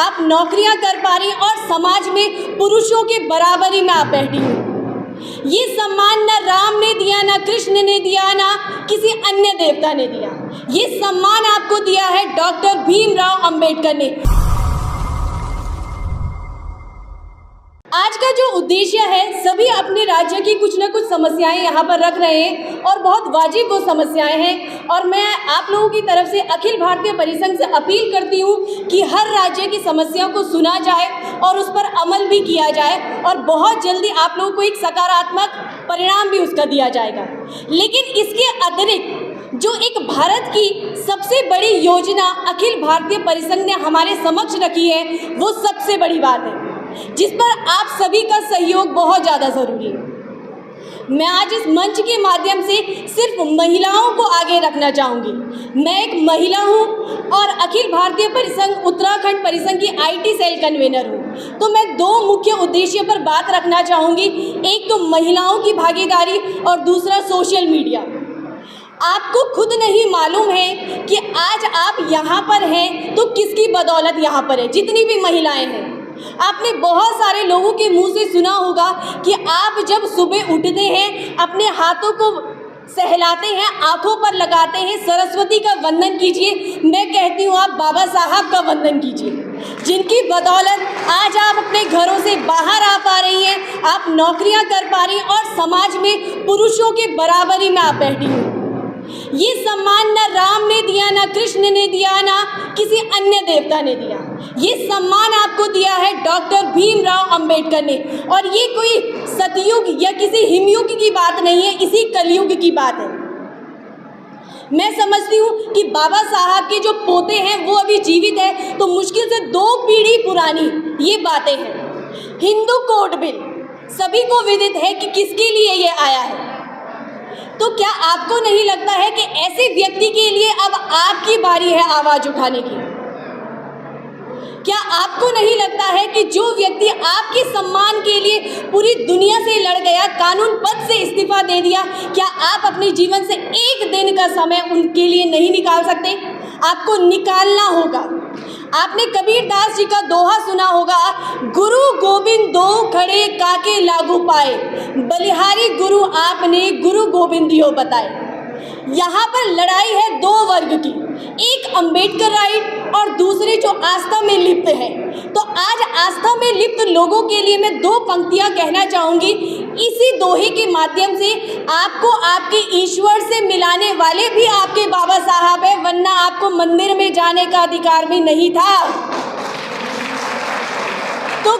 आप नौकरियां कर पा रही और समाज में पुरुषों के बराबरी में आप बैठी हुई। ये सम्मान न राम ने दिया, ना कृष्ण ने दिया, ना किसी अन्य देवता ने दिया। ये सम्मान आपको दिया है डॉक्टर भीमराव अंबेडकर ने। आज का जो उद्देश्य है, सभी अपने राज्य की कुछ न कुछ समस्याएं यहाँ पर रख रहे हैं और बहुत वाजिब वो समस्याएं हैं। और मैं आप लोगों की तरफ से अखिल भारतीय परिसंघ से अपील करती हूँ कि हर राज्य की समस्याओं को सुना जाए और उस पर अमल भी किया जाए और बहुत जल्दी आप लोगों को एक सकारात्मक परिणाम भी उसका दिया जाएगा। लेकिन इसके अतिरिक्त जो एक भारत की सबसे बड़ी योजना अखिल भारतीय परिसंघ ने हमारे समक्ष रखी है, वो सबसे बड़ी बात है जिस पर आप सभी का सहयोग बहुत ज़्यादा ज़रूरी है। मैं आज इस मंच के माध्यम से सिर्फ महिलाओं को आगे रखना चाहूँगी। मैं एक महिला हूँ और अखिल भारतीय परिसंघ उत्तराखंड परिसंघ की IT सेल कन्वीनर हूँ। तो मैं दो मुख्य उद्देश्य पर बात रखना चाहूँगी, एक तो महिलाओं की भागीदारी और दूसरा सोशल मीडिया। आपको खुद नहीं मालूम है कि आज आप यहाँ पर हैं तो किसकी बदौलत यहाँ पर है। जितनी भी महिलाएं हैं, आपने बहुत सारे लोगों के मुंह से सुना होगा कि आप जब सुबह उठते हैं, अपने हाथों को सहलाते हैं, आंखों पर लगाते हैं, सरस्वती का वंदन कीजिए। मैं कहती हूँ आप बाबा साहब का वंदन कीजिए, जिनकी बदौलत आज आप अपने घरों से बाहर आ पा रही हैं, आप नौकरियां कर पा रही हैं और समाज में पुरुषों के बराबरी में आप बैठी हुई। ये सम्मान न राम ने दिया, ना कृष्ण ने दिया, ना किसी अन्य देवता ने दिया। ये सम्मान आपको दिया है डॉक्टर भीमराव अंबेडकर ने। और ये कोई सतयुग या किसी हिमयुग की बात नहीं है, इसी कलयुग की बात है। मैं समझती हूँ कि बाबा साहब के जो पोते हैं वो अभी जीवित है, तो मुश्किल से 2 पीढ़ी पुरानी ये बातें हैं। हिंदू कोड बिल सभी को विदित है कि किसके लिए ये आया है। तो क्या आपको नहीं लगता है कि ऐसे व्यक्ति के लिए अब आपकी बारी है आवाज़ उठाने की? क्या आपको नहीं लगता है कि जो व्यक्ति आपके सम्मान के लिए पूरी दुनिया से लड़ गया, कानून पद से इस्तीफा दे दिया, क्या आप अपने जीवन से एक दिन का समय उनके लिए नहीं निकाल सकते? आपको निकालना होगा। आपने कबीरदास जी का दोहा सुना होगा, गुरु गोविंद दो खड़े काके लागू पाए, बलिहारी गुरु आपने गुरु गोविंदियो बताए। यहाँ पर लड़ाई है 2 वर्ग की, एक अंबेडकर राइट और दूसरे जो आस्था में लिप्त है। तो आज आस्था में लिप्त लोगों के लिए मैं 2 पंक्तियाँ कहना चाहूँगी। इसी दोहे के माध्यम से आपको आपके ईश्वर से मिलाने वाले भी आपके बाबा साहब हैं, वरना आपको मंदिर में जाने का अधिकार भी नहीं था। तो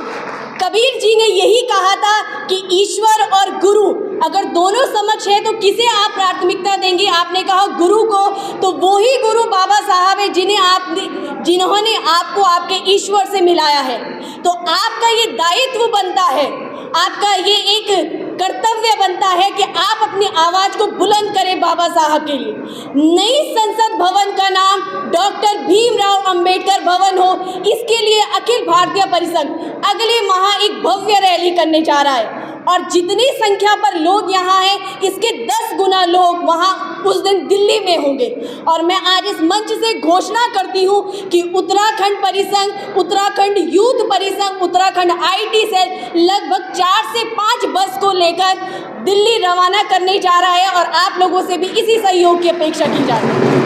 कबीर जी ने यही कहा था कि ईश्वर और गुरु अगर दोनों समक्ष है तो किसे आप प्राथमिकता देंगे? आपने कहा गुरु को, तो वो ही गुरु बाबा साहब है जिन्होंने आपको आपके ईश्वर से मिलाया है। तो आपका ये दायित्व बनता है, आपका ये एक कर्तव्य बनता है कि आप अपनी आवाज़ को बुलंद करें बाबा साहब के लिए। नई संसद भवन का नाम डॉक्टर भीमराव अंबेडकर भवन हो, इसके लिए अखिल भारतीय परिसंघ अगले माह एक भव्य रैली करने जा रहा है। और जितनी संख्या पर लोग यहाँ हैं, इसके 10 गुना लोग वहाँ उस दिन दिल्ली में होंगे। और मैं आज इस मंच से घोषणा करती हूँ कि उत्तराखंड परिसंघ, उत्तराखंड यूथ परिसंघ, उत्तराखंड IT सेल लगभग 4 से 5 बस को लेकर दिल्ली रवाना करने जा रहा है और आप लोगों से भी इसी सहयोग की अपेक्षा की जा रही है।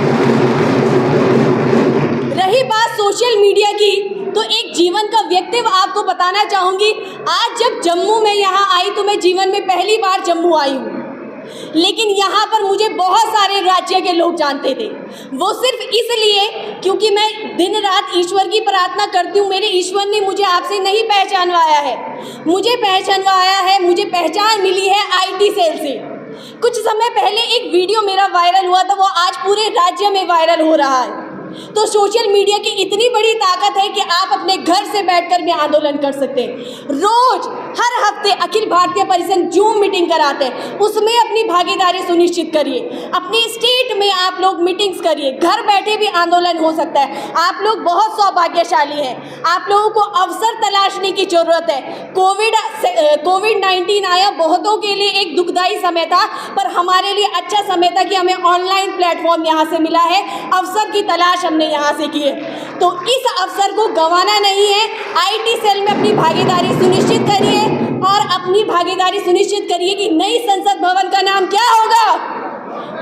रही बात सोशल मीडिया की, तो एक जीवन का व्यक्तित्व आपको बताना चाहूँगी। आज जब जम्मू में यहाँ आई तो मैं जीवन में पहली बार जम्मू आई हूँ, लेकिन यहाँ पर मुझे बहुत सारे राज्य के लोग जानते थे। वो सिर्फ इसलिए क्योंकि मैं दिन रात ईश्वर की प्रार्थना करती हूँ। मेरे ईश्वर ने मुझे आपसे नहीं पहचानवाया है, मुझे पहचानवाया है, मुझे पहचान मिली है IT सेल से। कुछ समय पहले एक वीडियो मेरा वायरल हुआ था, वो आज पूरे राज्य में वायरल हो रहा है। तो सोशल मीडिया की इतनी बड़ी ताकत है कि आप अपने घर से बैठकर भी आंदोलन कर सकते हैं। रोज हर हफ्ते अखिल भारतीय परिसंघ जूम मीटिंग कराते हैं, उसमें अपनी भागीदारी सुनिश्चित करिए। अपने स्टेट में आप लोग मीटिंग्स करिए, घर बैठे भी आंदोलन हो सकता है। आप लोग बहुत सौभाग्यशाली हैं, आप लोगों को अवसर तलाशने की जरूरत है। कोविड-19 आया, बहुतों के लिए एक दुखदाई समय था, पर हमारे लिए अच्छा समय था कि हमें ऑनलाइन प्लेटफॉर्म यहाँ से मिला है। अवसर की तलाश बर्दाश्त हमने यहाँ से किए। तो इस अवसर को गंवाना नहीं है। IT सेल में अपनी भागीदारी सुनिश्चित करिए और अपनी भागीदारी सुनिश्चित करिए कि नई संसद भवन का नाम क्या होगा?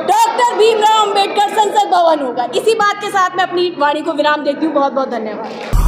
डॉक्टर भीमराव अंबेडकर संसद भवन होगा। इसी बात के साथ मैं अपनी वाणी को विराम देती हूँ। बहुत बहुत धन्यवाद।